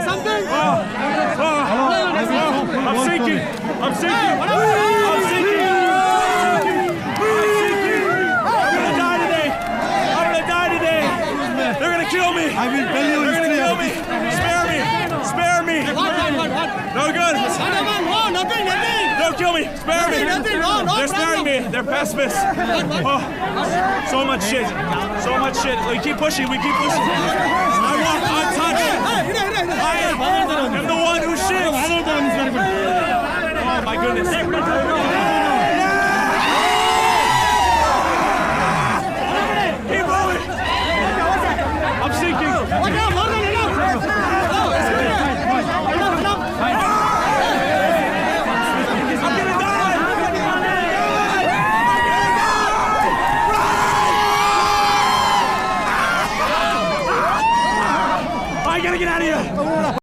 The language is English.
something? I'm sinking. I'm sinking. I'm sinking. I'm gonna die today. I'm gonna die today. They're gonna kill me. I will tell you. They're gonna kill me. Spare me. Spare me. What? No good. No, nothing. Don't kill me. Spare me. Nothing. No They're sparing me. They're pacifists. Oh, so much shit. So much shit. We keep pushing. We keep pushing. I walk untouched. I am the one who shits. Oh my goodness. Keep moving. I'm sinking. I gotta get out of here.